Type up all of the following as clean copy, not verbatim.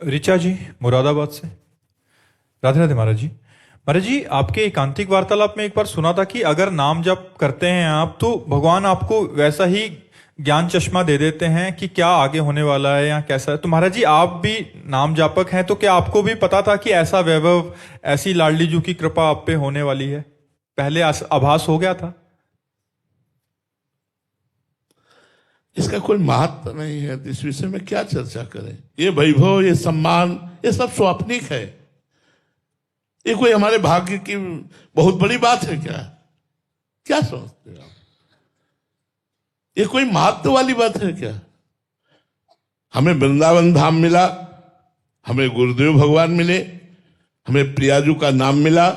ऋचा जी, मुरादाबाद से। राधे राधे महाराज जी। महाराज जी, आपके एकांतिक वार्तालाप में एक बार सुना था कि अगर नाम जप करते हैं आप तो भगवान आपको वैसा ही ज्ञान चश्मा दे देते हैं कि क्या आगे होने वाला है या कैसा है। तो महाराज जी, आप भी नाम जापक हैं, तो क्या आपको भी पता था कि ऐसा वैभव, ऐसी लाडली जू की कृपा आप पे होने वाली है? पहले आभास हो गया था? इसका कोई महत्व नहीं है, तो इस विषय में क्या चर्चा करें। ये वैभव, ये सम्मान, ये सब स्वाप्निक है। ये कोई हमारे भाग्य की बहुत बड़ी बात है क्या? क्या समझते हो आप? ये कोई महत्व वाली बात है क्या? हमें वृंदावन धाम मिला, हमें गुरुदेव भगवान मिले, हमें प्रियाजू का नाम मिला,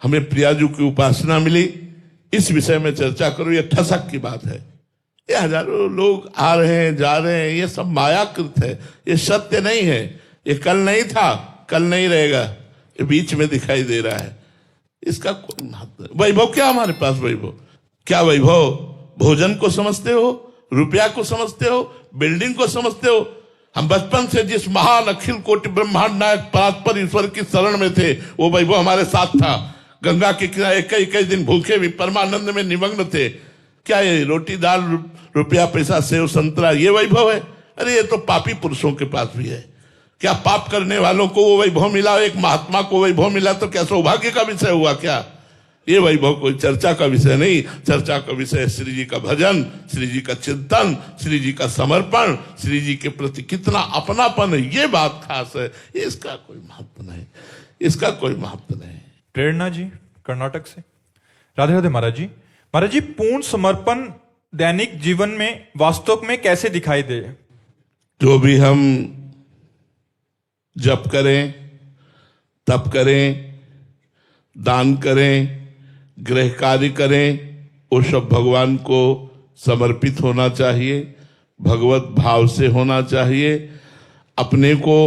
हमें प्रियाजू की उपासना मिली। इस विषय में चर्चा करो, ये ठसक की बात है। ये हजारों लोग आ रहे हैं, जा रहे हैं, ये सब मायाकृत है, ये सत्य नहीं है। ये कल नहीं था, कल नहीं रहेगा, ये बीच में दिखाई दे रहा है। इसका कोई महत्व। वैभव क्या हमारे पास? वैभव क्या? वैभव भोजन को समझते हो, रुपया को समझते हो, बिल्डिंग को समझते हो? हम बचपन से जिस महान अखिल कोटि ब्रह्मांड नायक परात्पर ईश्वर की शरण में थे, वो वैभव हमारे साथ था। गंगा के किनारे कई कई दिन भूखे भी परमानंद में निमग्न थे। क्या ये रोटी दाल रुपया पैसा सेव संतरा ये वैभव है? अरे ये तो पापी पुरुषों के पास भी है। क्या पाप करने वालों को वो वैभव मिला, एक महात्मा को वैभव मिला तो क्या सौभाग्य का विषय हुआ क्या? ये वैभव कोई चर्चा का विषय नहीं। चर्चा का विषय श्री जी का भजन, श्री जी का चिंतन, श्री जी का समर्पण, श्री जी के प्रति कितना अपनापन है, ये बात खास है। इसका कोई महत्व नहीं, इसका कोई महत्व नहीं। प्रेरणा जी, कर्नाटक से। राधे राधे महाराज जी। महाराज जी, पूर्ण समर्पण दैनिक जीवन में वास्तव में कैसे दिखाई दे? जो भी हम जप करें, तप करें, दान करें, गृह कार्य करें, वो सब भगवान को समर्पित होना चाहिए, भगवत भाव से होना चाहिए। अपने को,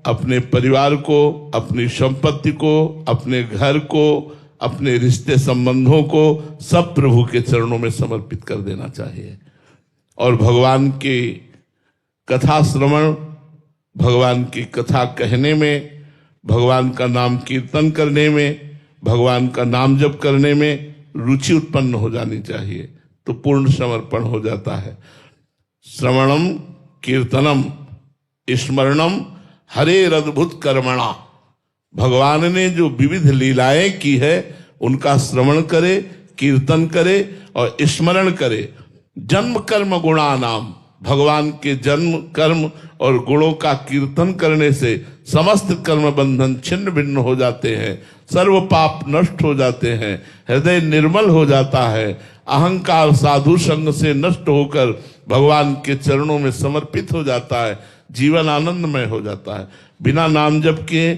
अपने परिवार को, अपनी संपत्ति को, अपने घर को, अपने रिश्ते संबंधों को सब प्रभु के चरणों में समर्पित कर देना चाहिए। और भगवान की कथा श्रवण, भगवान की कथा कहने में, भगवान का नाम कीर्तन करने में, भगवान का नाम जप करने में रुचि उत्पन्न हो जानी चाहिए, तो पूर्ण समर्पण हो जाता है। श्रवणम कीर्तनम स्मरणम हरेर अद्भुत कर्मणा। भगवान ने जो विविध लीलाएं की है उनका श्रवण करे, कीर्तन करे और स्मरण करे। जन्म कर्म गुणा नाम, भगवान के जन्म कर्म और गुणों का कीर्तन करने से समस्त कर्म बंधन छिन्न भिन्न हो जाते हैं, सर्व पाप नष्ट हो जाते हैं, हृदय निर्मल हो जाता है, अहंकार साधु संग से नष्ट होकर भगवान के चरणों में समर्पित हो जाता है, जीवन आनंदमय हो जाता है। बिना नाम जप किए,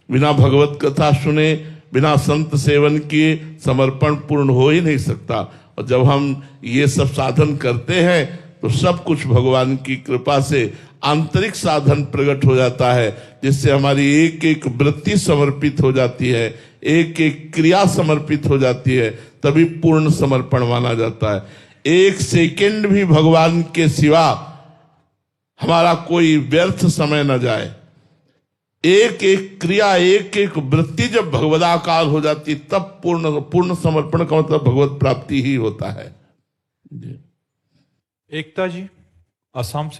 बिना भगवत कथा सुने, बिना संत सेवन किए समर्पण पूर्ण हो ही नहीं सकता। और जब हम ये सब साधन करते हैं तो सब कुछ भगवान की कृपा से आंतरिक साधन प्रकट हो जाता है, जिससे हमारी एक एक वृत्ति समर्पित हो जाती है, एक एक क्रिया समर्पित हो जाती है, तभी पूर्ण समर्पण माना जाता है। एक सेकंड भी भगवान के सिवा हमारा कोई व्यर्थ समय न जाए। एक एक क्रिया, एक एक वृत्ति जब भगवदाकार हो जाती, तब पूर्ण समर्पण का मतलब भगवत प्राप्ति ही होता है। एकता जी, असम से।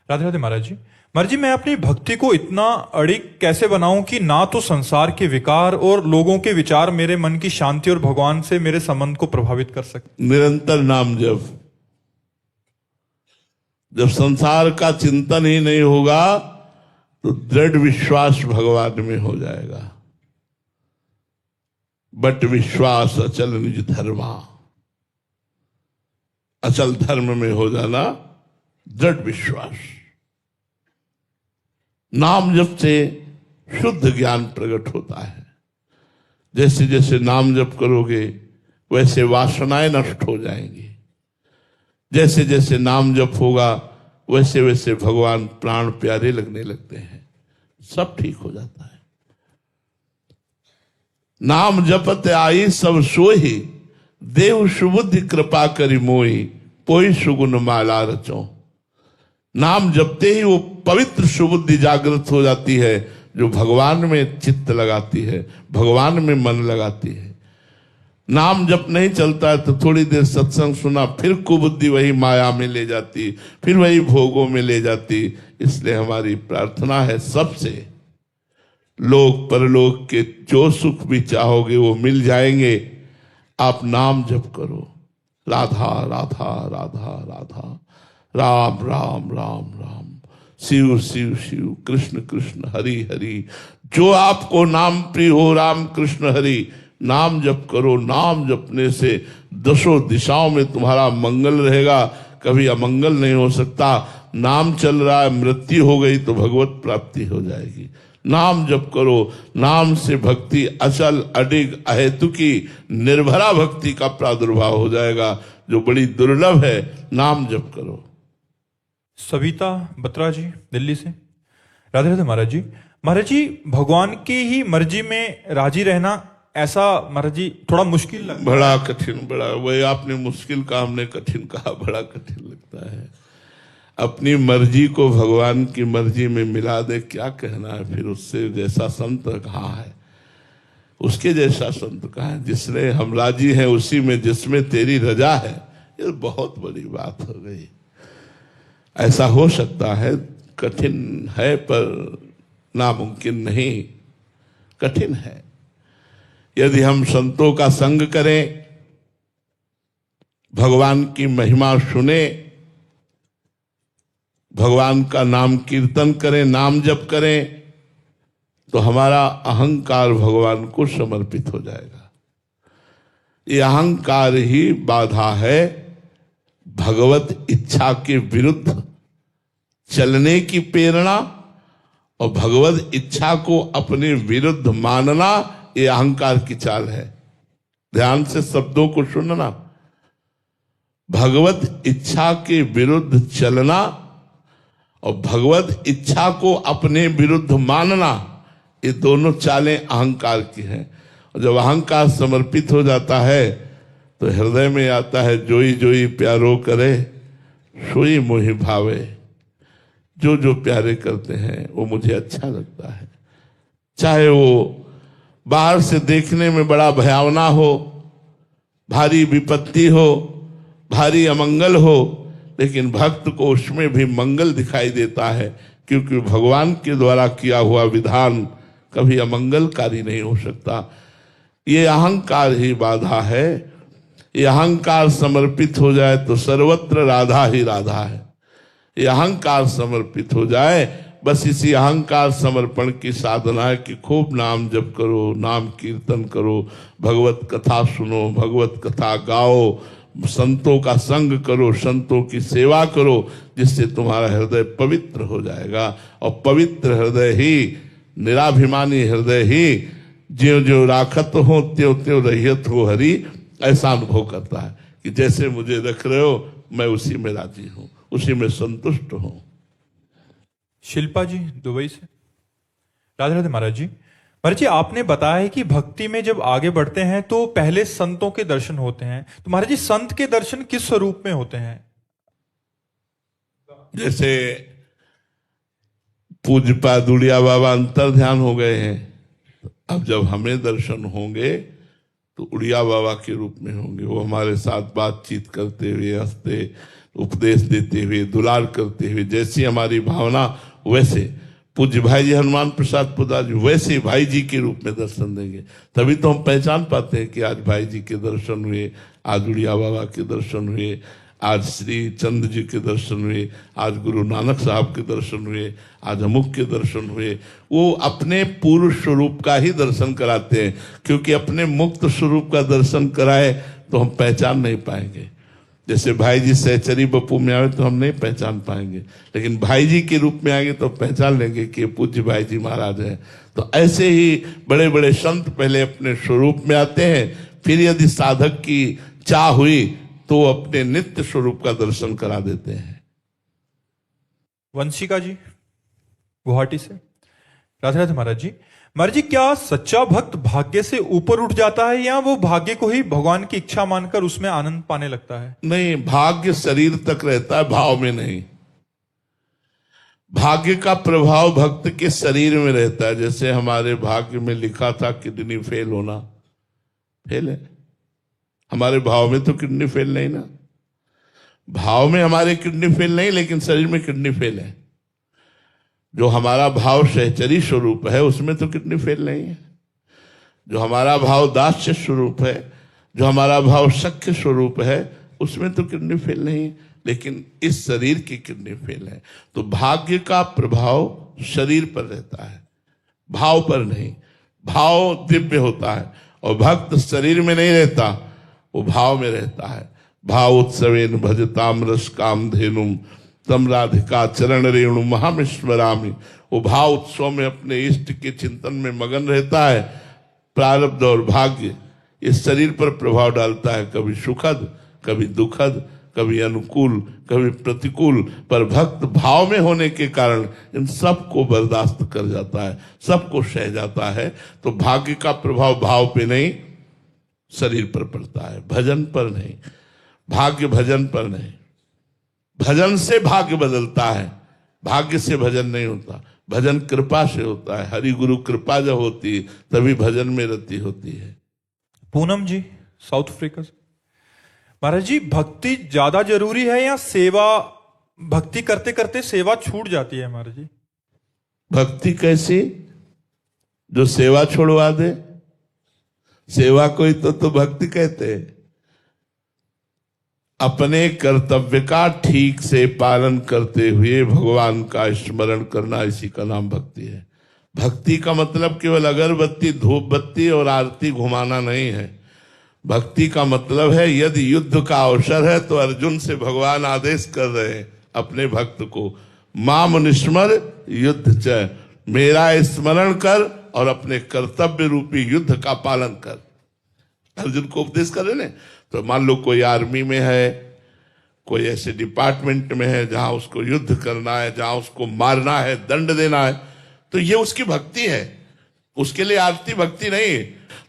राधे राधे महाराज जी। महाराज जी, मैं अपनी भक्ति को इतना अड़िग कैसे बनाऊं कि ना तो संसार के विकार और लोगों के विचार मेरे मन की शांति और भगवान से मेरे संबंध को प्रभावित कर सके? निरंतर नाम जप। जब संसार का चिंतन ही नहीं होगा तो दृढ़ विश्वास भगवान में हो जाएगा। बट विश्वास अचल निज धर्मा, अचल धर्म में हो जाना दृढ़ विश्वास। नाम जप से शुद्ध ज्ञान प्रकट होता है। जैसे जैसे नाम जप करोगे वैसे वासनाएं नष्ट हो जाएंगी। जैसे जैसे नाम जप होगा वैसे वैसे भगवान प्राण प्यारे लगने लगते हैं, सब ठीक हो जाता है। नाम जपत आई सब सोही, देव सुबुद्धि कृपा करी मोई, पोई सुगुन माला रचो। नाम जपते ही वो पवित्र सुबुद्धि जागृत हो जाती है, जो भगवान में चित्त लगाती है, भगवान में मन लगाती है। नाम जप नहीं चलता है तो थोड़ी देर सत्संग सुना, फिर कुबुद्धि वही माया में ले जाती, फिर वही भोगों में ले जाती। इसलिए हमारी प्रार्थना है सबसे, लोक परलोक के जो सुख भी चाहोगे वो मिल जाएंगे। आप नाम जप करो, राधा राधा राधा राधा, राम राम राम राम, शिव शिव शिव, कृष्ण कृष्ण, हरि हरि। जो आपको नाम प्रिय हो, राम कृष्ण हरि, नाम जप करो। नाम जपने से दसों दिशाओं में तुम्हारा मंगल रहेगा, कभी अमंगल नहीं हो सकता। नाम चल रहा है, मृत्यु हो गई तो भगवत प्राप्ति हो जाएगी। नाम जप करो, नाम से भक्ति अचल अडिग अहेतुकी निर्भरा भक्ति का प्रादुर्भाव हो जाएगा, जो बड़ी दुर्लभ है। नाम जप करो। सविता बत्रा जी दिल्ली से। राधे राधे महाराज जी। महाराज जी, भगवान की ही मर्जी में राजी रहना, ऐसा महाराज जी थोड़ा मुश्किल लगता है। बड़ा कठिन, बड़ा वही आपने मुश्किल कहा, हमने कठिन कहा। बड़ा कठिन लगता है। अपनी मर्जी को भगवान की मर्जी में मिला दे, क्या कहना है फिर। उससे जैसा संत कहाँ है, उसके जैसा संत कहाँ है। जिसने हम राजी हैं उसी में जिसमें तेरी रजा है, ये बहुत बड़ी बात हो गई। ऐसा हो सकता है, कठिन है पर नामुमकिन नहीं, कठिन है। यदि हम संतों का संग करें, भगवान की महिमा सुने, भगवान का नाम कीर्तन करें, नाम जप करें, तो हमारा अहंकार भगवान को समर्पित हो जाएगा। ये अहंकार ही बाधा है भगवत इच्छा के विरुद्ध चलने की प्रेरणा, और भगवत इच्छा को अपने विरुद्ध मानना, ये अहंकार की चाल है। ध्यान से शब्दों को सुनना। भगवत इच्छा के विरुद्ध चलना और भगवत इच्छा को अपने विरुद्ध मानना, ये दोनों चालें अहंकार की हैं। और जब अहंकार समर्पित हो जाता है तो हृदय में आता है, जोई जोई प्यारो करे सोई मोहि भावे। जो जो प्यारे करते हैं वो मुझे अच्छा लगता है। चाहे वो बाहर से देखने में बड़ा भयावना हो, भारी विपत्ति हो, भारी अमंगल हो, लेकिन भक्त को उसमें भी मंगल दिखाई देता है, क्योंकि भगवान के द्वारा किया हुआ विधान कभी अमंगलकारी नहीं हो सकता। ये अहंकार ही बाधा है। ये अहंकार समर्पित हो जाए तो सर्वत्र राधा ही राधा है। ये अहंकार समर्पित हो जाए, बस इसी अहंकार समर्पण की साधना है कि खूब नाम जप करो, नाम कीर्तन करो, भगवत कथा सुनो, भगवत कथा गाओ, संतों का संग करो, संतों की सेवा करो, जिससे तुम्हारा हृदय पवित्र हो जाएगा। और पवित्र हृदय ही, निराभिमानी हृदय ही ज्यों ज्यों राखत हो त्यों त्यों रहियत हो हरि, ऐसा अनुभव करता है कि जैसे मुझे रख रहे हो मैं उसी में राजी हूं, उसी में संतुष्ट हूं। शिल्पा जी दुबई से। राधे राधे महाराज जी। महाराज जी, आपने बताया है कि भक्ति में जब आगे बढ़ते हैं तो पहले संतों के दर्शन होते हैं, तो महाराज जी संत के दर्शन किस स्वरूप में होते हैं? जैसे पूज्यपाद उड़िया बाबा अंतर ध्यान हो गए हैं, अब जब हमें दर्शन होंगे तो उड़िया बाबा के रूप में होंगे। वो हमारे साथ बातचीत करते हुए, हंसते, उपदेश देते हुए, दुलार करते हुए, जैसी हमारी भावना वैसे पूज्य भाई जी हनुमान प्रसाद पुदा जी वैसे भाई जी के रूप में दर्शन देंगे। तभी तो हम पहचान पाते हैं कि आज भाई जी के दर्शन हुए, आज उड़िया बाबा के दर्शन हुए, आज श्री चंद्र जी के दर्शन हुए, आज गुरु नानक साहब के दर्शन हुए, आज अमुक के दर्शन हुए। वो अपने पूर्व स्वरूप का ही दर्शन कराते हैं, क्योंकि अपने मुक्त स्वरूप का दर्शन कराए तो हम पहचान नहीं पाएंगे। जैसे भाई जी सहचरी बप्पू में आए तो हम नहीं पहचान पाएंगे, लेकिन भाई जी के रूप में आएंगे तो पहचान लेंगे कि पूज्य भाई जी महाराज हैं। तो ऐसे ही बड़े बड़े संत पहले अपने स्वरूप में आते हैं, फिर यदि साधक की चाह हुई तो अपने नित्य स्वरूप का दर्शन करा देते हैं। वंशिका जी गुवाहाटी से। राधे राधे महाराज जी। महाराज जी, क्या सच्चा भक्त भाग्य से ऊपर उठ जाता है या वो भाग्य को ही भगवान की इच्छा मानकर उसमें आनंद पाने लगता है? नहीं, भाग्य शरीर तक रहता है, भाव में नहीं। भाग्य का प्रभाव भक्त के शरीर में रहता है। जैसे हमारे भाग्य में लिखा था किडनी फेल होना, फेल है। हमारे भाव में तो किडनी फेल नहीं ना, भाव में हमारे किडनी फेल नहीं, लेकिन शरीर में किडनी फेल है। जो हमारा भाव सहचरी स्वरूप है उसमें तो किडनी फेल नहीं है। जो हमारा भाव दास्य स्वरूप है, जो हमारा भाव सख्य स्वरूप है, उसमें तो किडनी फेल नहीं है, लेकिन इस शरीर की किडनी फेल है। तो भाग्य का प्रभाव शरीर पर रहता है, भाव पर नहीं। भाव दिव्य होता है और भक्त शरीर में नहीं रहता, वो भाव में रहता है। भाव उत्सवेन भजताम रस काम धेनुम तम राधिका चरण रेणु महामेश्वरामी। वो भाव उत्सव में अपने इष्ट के चिंतन में मगन रहता है। प्रारब्ध और भाग्य इस शरीर पर प्रभाव डालता है, कभी सुखद, कभी दुखद, कभी अनुकूल, कभी प्रतिकूल, पर भक्त भाव में होने के कारण इन सब को बर्दाश्त कर जाता है, सबको सह जाता है। तो भाग्य का प्रभाव भाव पे नहीं, शरीर पर पड़ता है, भजन पर नहीं। भाग्य भजन पर नहीं। भजन से भाग्य बदलता है, भाग्य से भजन नहीं होता। भजन कृपा से होता है। हरि गुरु कृपा जब होती है तभी भजन में रति होती है। पूनम जी, साउथ अफ्रीका से। महाराज जी, भक्ति ज्यादा जरूरी है या सेवा? भक्ति करते करते सेवा छूट जाती है महाराज जी। भक्ति कैसी? जो सेवा छोड़वा दे, सेवा कोई तो भक्ति कहते हैं। अपने कर्तव्य का ठीक से पालन करते हुए भगवान का स्मरण करना, इसी का नाम भक्ति है। भक्ति का मतलब केवल अगरबत्ती, धूप बत्ती और आरती घुमाना नहीं है। भक्ति का मतलब है यदि युद्ध का अवसर है तो अर्जुन से भगवान आदेश कर रहे हैं अपने भक्त को, माम निस्मर युद्ध च, मेरा स्मरण कर और अपने कर्तव्य रूपी युद्ध का पालन कर। अर्जुन को उपदेश कर रहे हैं। तो मान लो कोई आर्मी में है, कोई ऐसे डिपार्टमेंट में है जहां उसको युद्ध करना है, जहां उसको मारना है, दंड देना है, तो ये उसकी भक्ति है। उसके लिए आरती भक्ति नहीं है।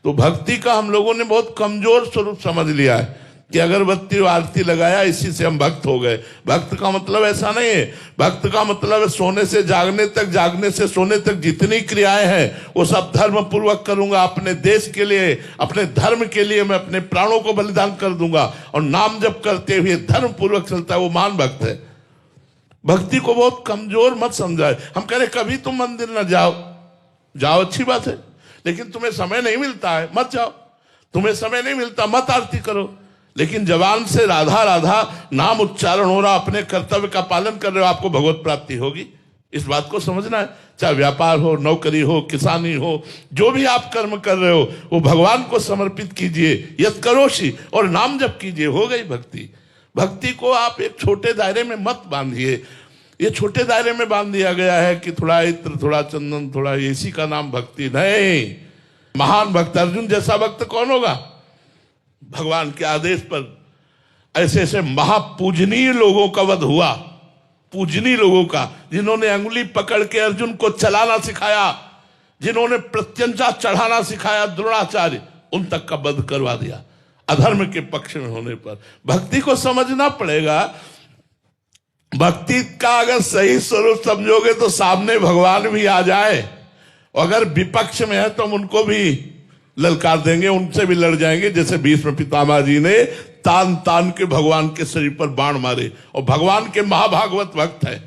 तो भक्ति का हम लोगों ने बहुत कमजोर स्वरूप समझ लिया है कि अगरबत्ती और आरती लगाया इसी से हम भक्त हो गए। भक्त का मतलब ऐसा नहीं है। भक्त का मतलब है सोने से जागने तक, जागने से सोने तक जितनी क्रियाएं हैं वो सब धर्म पूर्वक करूंगा। अपने देश के लिए, अपने धर्म के लिए मैं अपने प्राणों को बलिदान कर दूंगा। और नाम जप करते हुए धर्म पूर्वक चलता है, वो महान भक्त है। भक्ति को बहुत कमजोर मत समझाए। हम कह रहे कभी तुम मंदिर न जाओ, जाओ अच्छी बात है, लेकिन तुम्हें समय नहीं मिलता है मत जाओ। तुम्हें समय नहीं मिलता मत आरती करो, लेकिन जवान से राधा राधा नाम उच्चारण हो रहा, अपने कर्तव्य का पालन कर रहे हो, आपको भगवत प्राप्ति होगी। इस बात को समझना है। चाहे व्यापार हो, नौकरी हो, किसानी हो, जो भी आप कर्म कर रहे हो वो भगवान को समर्पित कीजिए, यत् करोषि, और नाम जप कीजिए, हो गई भक्ति। भक्ति को आप एक छोटे दायरे में मत बांधिए। ये छोटे दायरे में बांध दिया गया है कि थोड़ा इत्र, थोड़ा चंदन, थोड़ा, इसी का नाम भक्ति नहीं। महान भक्त, अर्जुन जैसा भक्त कौन होगा? भगवान के आदेश पर ऐसे ऐसे महापूजनीय लोगों का वध हुआ, पूजनीय लोगों का, जिन्होंने अंगुली पकड़ के अर्जुन को चलाना सिखाया, जिन्होंने प्रत्यंचा चढ़ाना सिखाया, द्रोणाचार्य, उन तक का वध करवा दिया अधर्म के पक्ष में होने पर। भक्ति को समझना पड़ेगा। भक्ति का अगर सही स्वरूप समझोगे तो सामने भगवान भी आ जाए, अगर विपक्ष में है तो हम उनको भी ललकार देंगे, उनसे भी लड़ जाएंगे। जैसे भीष्म पितामह जी ने तान तान के भगवान के शरीर पर बाण मारे, और भगवान के महाभागवत भक्त है।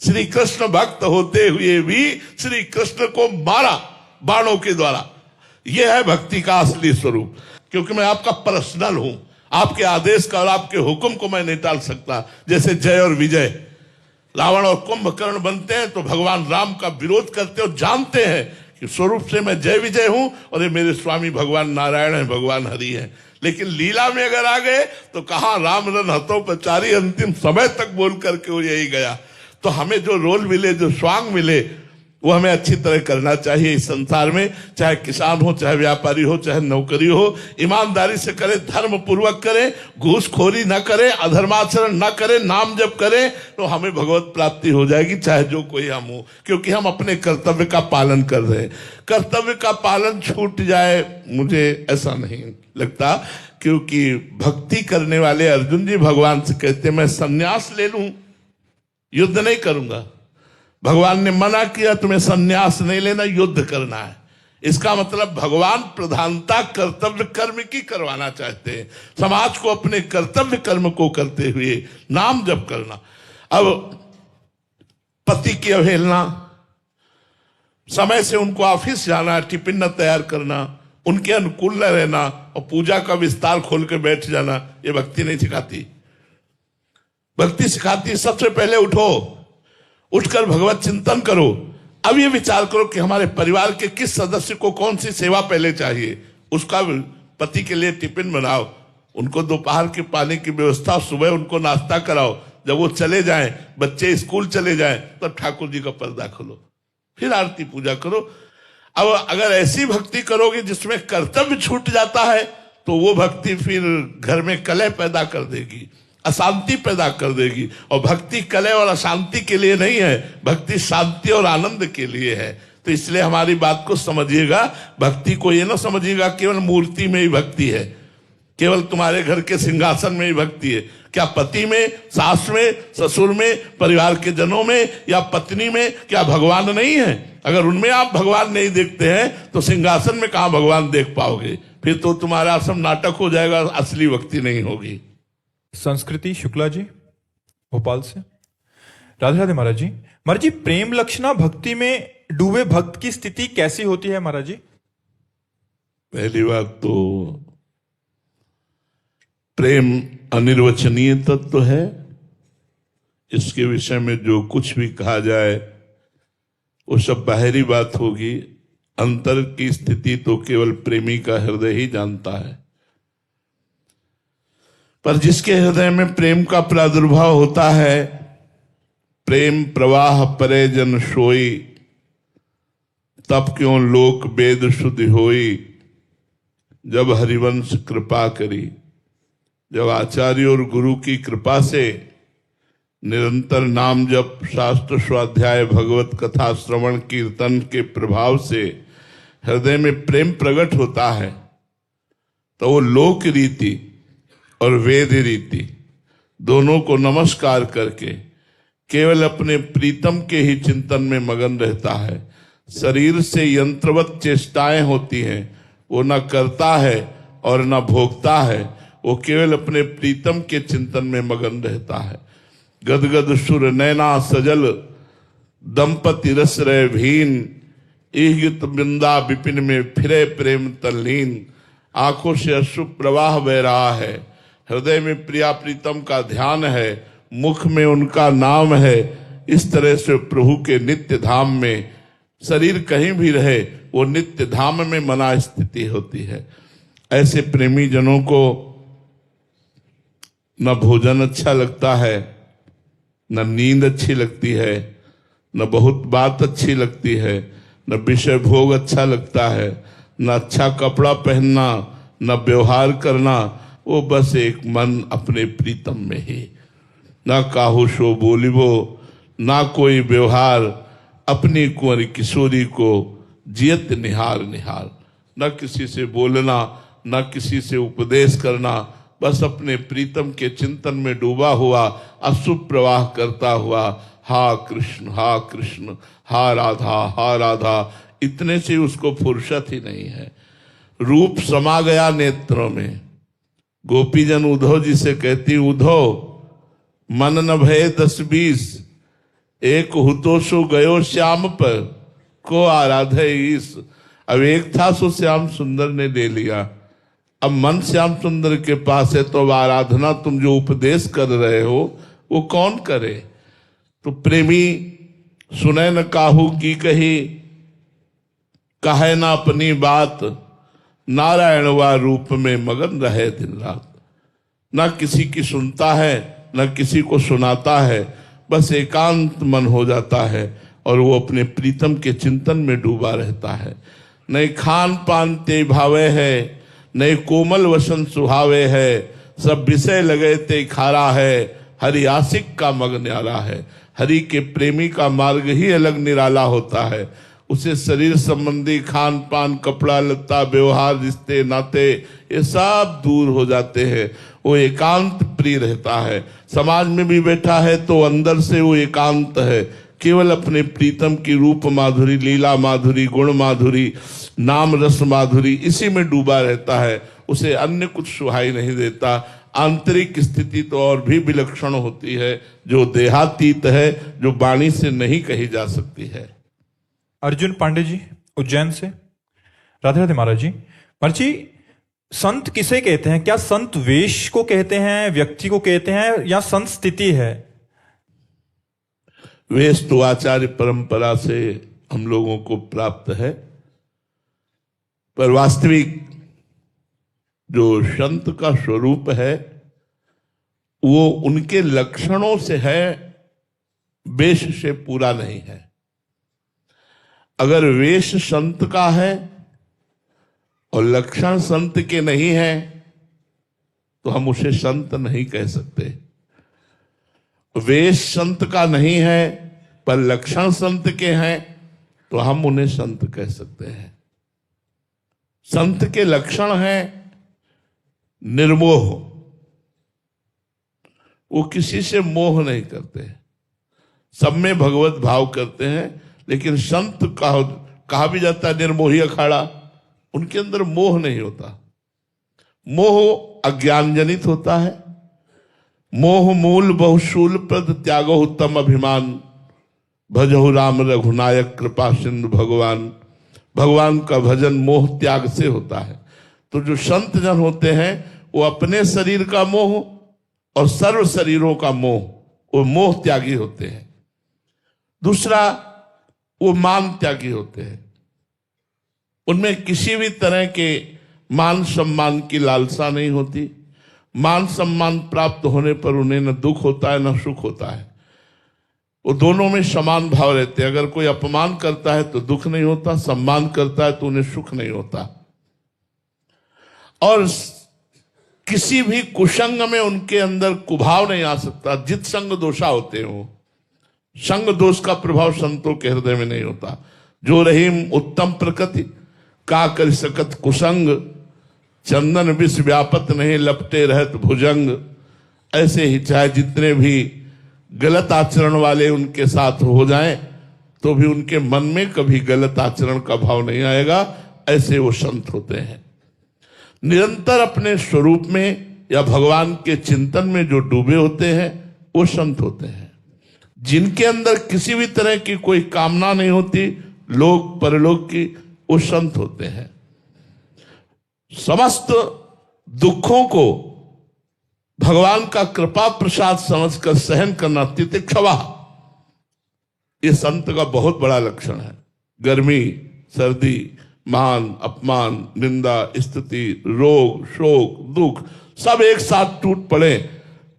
श्री कृष्ण भक्त होते हुए भी श्री कृष्ण को मारा बाणों के द्वारा। यह है भक्ति का असली स्वरूप। क्योंकि मैं आपका पर्सनल हूं, आपके आदेश का और आपके हुक्म को मैं नहीं टाल सकता। जैसे जय और विजय, रावण और कुंभकर्ण बनते हैं तो भगवान राम का विरोध करते और जानते हैं कि स्वरूप से मैं जय विजय हूं और ये मेरे स्वामी भगवान नारायण है, भगवान हरि है। लेकिन लीला में अगर आ गए तो कहा राम रन हतोपचारी, अंतिम समय तक बोल करके वो यही गया। तो हमें जो रोल मिले, जो स्वांग मिले, वो हमें अच्छी तरह करना चाहिए इस संसार में। चाहे किसान हो, चाहे व्यापारी हो, चाहे नौकरी हो, ईमानदारी से करें, धर्म पूर्वक करें, घूसखोरी न करें, अधर्माचरण न करें, नाम जप करें, तो हमें भगवत प्राप्ति हो जाएगी, चाहे जो कोई हम हो। क्योंकि हम अपने कर्तव्य का पालन कर रहे हैं। कर्तव्य का पालन छूट जाए, मुझे ऐसा नहीं लगता। क्योंकि भक्ति करने वाले अर्जुन जी भगवान से कहते मैं संन्यास ले लूं, युद्ध नहीं करूंगा, भगवान ने मना किया तुम्हें संन्यास नहीं लेना, युद्ध करना है। इसका मतलब भगवान प्रधानता कर्तव्य कर्म की करवाना चाहते हैं, समाज को अपने कर्तव्य कर्म को करते हुए नाम जप करना। अब पति की अवहेलना, समय से उनको ऑफिस जाना, टिफिन न तैयार करना, उनके अनुकूल न रहना और पूजा का विस्तार खोल के बैठ जाना, ये भक्ति नहीं सिखाती। भक्ति सिखाती सबसे पहले उठो, उठकर भगवत चिंतन करो। अब ये विचार करो कि हमारे परिवार के किस सदस्य को कौन सी सेवा पहले चाहिए, उसका पति के लिए टिफिन बनाओ, उनको दोपहर के पानी की व्यवस्था, सुबह उनको नाश्ता कराओ, जब वो चले जाएं, बच्चे स्कूल चले जाएं, तब ठाकुर जी का पर्दा खोलो, फिर आरती पूजा करो। अब अगर ऐसी भक्ति करोगे जिसमें कर्तव्य छूट जाता है, तो वो भक्ति फिर घर में कलह पैदा कर देगी, अशांति पैदा कर देगी। और भक्ति कलह और अशांति के लिए नहीं है, भक्ति शांति और आनंद के लिए है। तो इसलिए हमारी बात को समझिएगा, भक्ति को ये ना समझिएगा केवल मूर्ति में ही भक्ति है, केवल तुम्हारे घर के सिंहासन में ही भक्ति है। क्या पति में, सास में, ससुर में, परिवार के जनों में या पत्नी में क्या भगवान नहीं है? अगर उनमें आप भगवान नहीं देखते हैं तो सिंहासन में कहां भगवान देख पाओगे? फिर तो तुम्हारा सब नाटक हो जाएगा, असली भक्ति नहीं होगी। संस्कृति शुक्ला जी भोपाल से। राधे राधे महाराज जी। महाराज जी, प्रेम लक्षणा भक्ति में डूबे भक्त की स्थिति कैसी होती है महाराज जी? पहली बात तो प्रेम अनिर्वचनीय तत्व है, इसके विषय में जो कुछ भी कहा जाए वो सब बाहरी बात होगी। अंतर की स्थिति तो केवल प्रेमी का हृदय ही जानता है। पर जिसके हृदय में प्रेम का प्रादुर्भाव होता है, प्रेम प्रवाह परे जन सोई, तब क्यों लोक वेद शुद्धि होई, जब हरिवंश कृपा करी। जब आचार्य और गुरु की कृपा से निरंतर नाम जप, शास्त्र स्वाध्याय, भगवत कथा श्रवण कीर्तन के प्रभाव से हृदय में प्रेम प्रकट होता है, तो वो लोक रीति और वेद रीति दोनों को नमस्कार करके केवल अपने प्रीतम के ही चिंतन में मगन रहता है। शरीर से यंत्रवत चेष्टाएं होती हैं, वो न करता है और न भोगता है, वो केवल अपने प्रीतम के चिंतन में मगन रहता है। गदगद सुर नैना सजल, दंपति रस रहे भीन, ईगित बिंदा विपिन में फिरे प्रेम तल्लीन। आंखों से अश्रु प्रवाह बह रहा है, हृदय में प्रिया प्रीतम का ध्यान है, मुख में उनका नाम है। इस तरह से प्रभु के नित्य धाम में शरीर कहीं भी रहे, वो नित्य धाम में मना स्थिति होती है। ऐसे प्रेमी जनों को न भोजन अच्छा लगता है, न नींद अच्छी लगती है, न बहुत बात अच्छी लगती है, न विषय भोग अच्छा लगता है, न अच्छा कपड़ा पहनना, न व्यवहार करना। वो बस एक मन अपने प्रीतम में ही, ना काहू शो बोलिबो, ना कोई व्यवहार, अपनी कुंवरी किशोरी को जियत निहार निहार। न किसी से बोलना, न किसी से उपदेश करना, बस अपने प्रीतम के चिंतन में डूबा हुआ, अशुभ प्रवाह करता हुआ, हा कृष्ण हा कृष्ण, हा राधा, इतने से उसको फुर्सत ही नहीं है। रूप समा गया नेत्रों में। गोपीजन उद्धव जी से कहती, उद्धव मन न भय 10-20, एक हुतो सो गयो श्याम पर, को आराधे ईस। अब एक था सो श्याम सुंदर ने ले लिया, अब मन श्याम सुंदर के पास है, तो अब आराधना तुम जो उपदेश कर रहे हो वो कौन करे? तो प्रेमी सुने न काहू की कही, कहे ना अपनी बात, नारायण वा रूप में मगन रहे दिन रात। ना किसी की सुनता है, ना किसी को सुनाता है, बस एकांत मन हो जाता है और वो अपने प्रीतम के चिंतन में डूबा रहता है। नहीं खान पान ते भावे है, नहीं कोमल वसन सुहावे है, सब विषय लगे ते खारा है, हरि आशिक का मग न्यारा है। हरि के प्रेमी का मार्ग ही अलग निराला होता है। उसे शरीर संबंधी खान पान, कपड़ा लत्ता, व्यवहार, रिश्ते नाते, ये सब दूर हो जाते हैं। वो एकांत प्रिय रहता है। समाज में भी बैठा है तो अंदर से वो एकांत है। केवल अपने प्रीतम की रूप माधुरी, लीला माधुरी, गुण माधुरी, नाम रस माधुरी, इसी में डूबा रहता है, उसे अन्य कुछ सुहाई नहीं देता। आंतरिक स्थिति तो और भी विलक्षण होती है, जो देहातीत है, जो वाणी से नहीं कही जा सकती है। अर्जुन पांडे जी उज्जैन से, राधे राधे महाराज जी। महाराज जी, संत किसे कहते हैं? क्या संत वेश को कहते हैं, व्यक्ति को कहते हैं, या संत स्थिति है? वेश तो आचार्य परंपरा से हम लोगों को प्राप्त है, पर वास्तविक जो संत का स्वरूप है वो उनके लक्षणों से है, वेश से पूरा नहीं है। अगर वेश संत का है और लक्षण संत के नहीं है तो हम उसे संत नहीं कह सकते। वेश संत का नहीं है पर लक्षण संत के हैं तो हम उन्हें संत कह सकते हैं। संत के लक्षण हैं निर्मोह, वो किसी से मोह नहीं करते, सब में भगवत भाव करते हैं। लेकिन संत कहा भी जाता है निर्मोही अखाड़ा, उनके अंदर मोह नहीं होता। मोह अज्ञान जनित होता है। मोह मूल बहुशूल प्रद त्यागो उत्तम अभिमान, भजहु राम रघुनायक कृपा सिंधु भगवान। भगवान का भजन मोह त्याग से होता है। तो जो संत जन होते हैं वो अपने शरीर का मोह और सर्व शरीरों का मोह, वो मोह त्यागी होते हैं। दूसरा, वो मान त्यागी होते हैं। उनमें किसी भी तरह के मान सम्मान की लालसा नहीं होती। मान सम्मान प्राप्त होने पर उन्हें न दुख होता है न सुख होता है। वो दोनों में समान भाव रहते हैं। अगर कोई अपमान करता है तो दुख नहीं होता, सम्मान करता है तो उन्हें सुख नहीं होता। और किसी भी कुसंग में उनके अंदर कुभाव नहीं आ सकता। जित संग दोषा होते हो, संग दोष का प्रभाव संतों के हृदय में नहीं होता। जो रहीम उत्तम प्रकृति का कर सकत कुसंग, चंदन विष व्यापत नहीं लपटे रहत भुजंग। ऐसे ही चाहे जितने भी गलत आचरण वाले उनके साथ हो जाएं तो भी उनके मन में कभी गलत आचरण का भाव नहीं आएगा। ऐसे वो संत होते हैं। निरंतर अपने स्वरूप में या भगवान के चिंतन में जो डूबे होते हैं वो संत होते हैं। जिनके अंदर किसी भी तरह की कोई कामना नहीं होती, लोक परलोक की, वो संत होते हैं। समस्त दुखों को भगवान का कृपा प्रसाद समझकर सहन करना, तितिक्षवा, ये संत का बहुत बड़ा लक्षण है। गर्मी, सर्दी, मान, अपमान, निंदा, स्तुति, रोग, शोक, दुख सब एक साथ टूट पड़े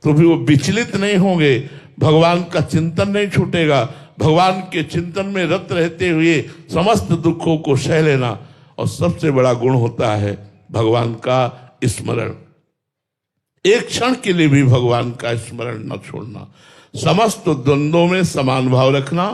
तो भी वो विचलित नहीं होंगे। भगवान का चिंतन नहीं छूटेगा। भगवान के चिंतन में रत रहते हुए समस्त दुखों को सह लेना। और सबसे बड़ा गुण होता है भगवान का स्मरण। एक क्षण के लिए भी भगवान का स्मरण न छोड़ना। समस्त द्वंद्वों में समान भाव रखना,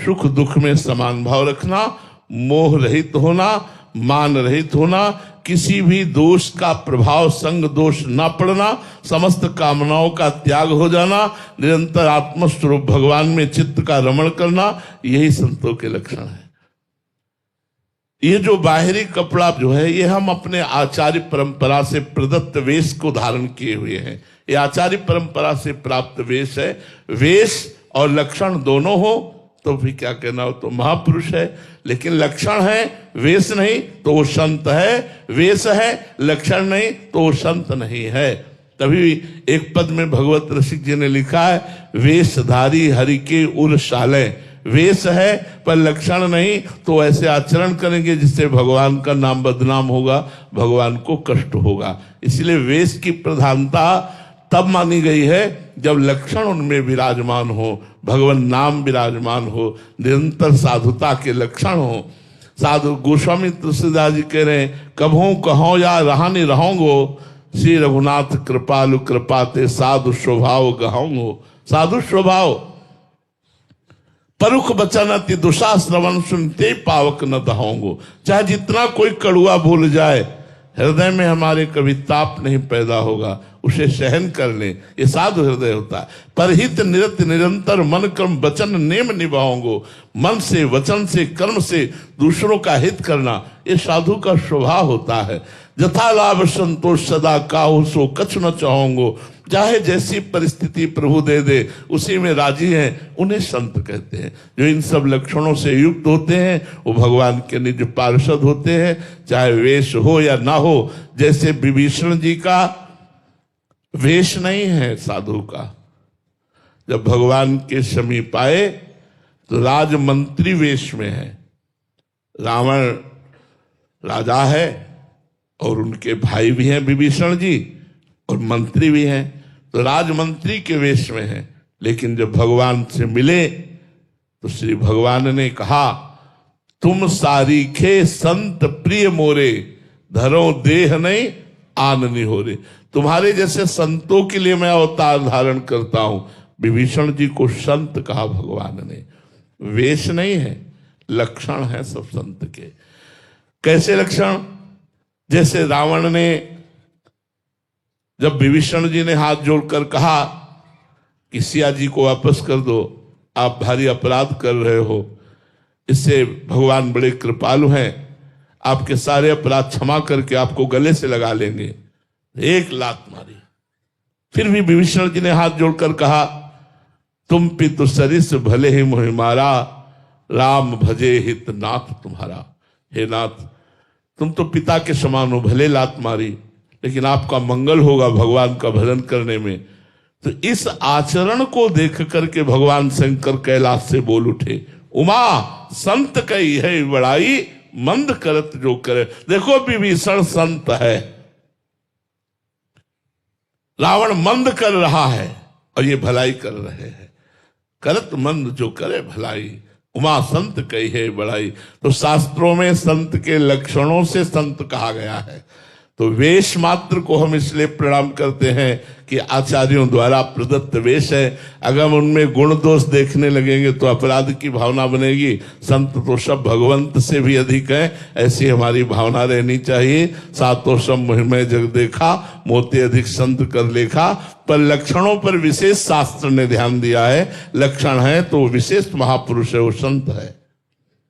सुख दुख में समान भाव रखना, मोह रहित होना, मान रहित होना, किसी भी दोष का प्रभाव संग दोष न पड़ना, समस्त कामनाओं का त्याग हो जाना, निरंतर आत्मस्वरूप भगवान में चित्त का रमण करना, यही संतों के लक्षण है। ये जो बाहरी कपड़ा जो है ये हम अपने आचार्य परंपरा से प्रदत्त वेश को धारण किए हुए हैं। ये आचार्य परंपरा से प्राप्त वेश है। वेश और लक्षण दोनों हो तो भी क्या कहना हो तो महापुरुष है। लेकिन लक्षण है, वेश नहीं तो वो संत है। वेश है, लक्षण नहीं तो वो संत नहीं है। तभी एक पद में भगवत रसिक जी ने लिखा है, वेशधारी हरि के उर शाले। वेश है पर लक्षण नहीं तो ऐसे आचरण करेंगे जिससे भगवान का नाम बदनाम होगा, भगवान को कष्ट होगा। इसलिए वेश की प्रधानता तब मानी गई है जब लक्षण उनमें विराजमान हो, भगवान नाम विराजमान हो, निरंतर साधुता के लक्षण हो। साधु गोस्वामी तुलसीदास जी कह रहे हैं, कभों कहो या रहानी रहोगो, श्री रघुनाथ कृपालु कृपाते साधु स्वभाव गहोगो। साधु स्वभाव, परुख बचन अति दुषा श्रवण सुनते पावक न दहोगो। चाहे जितना कोई कड़ुआ भूल जाए, हृदय में हमारे कभी ताप नहीं पैदा होगा। उसे सहन कर ले, ये साधु हृदय होता है। परहित निरत निरंतर मन कर्म वचन नेम निभाओगे, मन से वचन से कर्म से दूसरों का हित करना, ये साधु का स्वभाव होता है। जथा लाभ संतोष सदा काहू सो कछ न चाहोगे, चाहे जैसी परिस्थिति प्रभु दे दे उसी में राजी हैं, उन्हें संत कहते हैं। जो इन सब लक्षणों से युक्त होते हैं वो भगवान के निज पार्षद होते हैं, चाहे वेश हो या ना हो। जैसे विभीषण जी का वेश नहीं है साधु का, जब भगवान के समीप आए तो राजमंत्री वेश में है। रावण राजा है और उनके भाई भी हैं विभीषण जी, और मंत्री भी हैं, तो राजमंत्री के वेश में है। लेकिन जब भगवान से मिले तो श्री भगवान ने कहा, तुम सारीखे संत प्रिय मोरे, धरो देह नहीं आननी हो रे। तुम्हारे जैसे संतों के लिए मैं अवतार धारण करता हूं। विभीषण जी को संत कहा भगवान ने, वेश नहीं है, लक्षण है सब संत के। कैसे लक्षण? जैसे रावण ने, जब विभीषण जी ने हाथ जोड़कर कहा कि सिया जी को वापस कर दो, आप भारी अपराध कर रहे हो, इससे भगवान बड़े कृपालु हैं, आपके सारे अपराध क्षमा करके आपको गले से लगा लेंगे। एक लात मारी। फिर भी विभीषण जी ने हाथ जोड़कर कहा, तुम पितु सरिस भले ही मोहि मारा, राम भजे हित नाथ तुम्हारा। हे नाथ, तुम तो पिता के समान हो, भले लात मारी, लेकिन आपका मंगल होगा भगवान का भजन करने में। तो इस आचरण को देख करके भगवान शंकर कैलाश से बोल उठे, उमा संत कई है बड़ाई, मंद करत जो करे। देखो विभीषण संत है, रावण मंद कर रहा है और ये भलाई कर रहे हैं। करत मंद जो करे भलाई, उमा संत कही है बड़ाई। तो शास्त्रों में संत के लक्षणों से संत कहा गया है। तो वेश मात्र को हम इसलिए प्रणाम करते हैं कि आचार्यों द्वारा प्रदत्त वेश है। अगर हम उनमें गुण दोष देखने लगेंगे तो अपराध की भावना बनेगी। संत तो सब भगवंत से भी अधिक है, ऐसी हमारी भावना रहनी चाहिए। सातों सब महिमय जग देखा, मोते अधिक संत कर लेखा। पर लक्षणों पर विशेष शास्त्र ने ध्यान दिया है। लक्षण है तो विशेष महापुरुष है, वो संत है।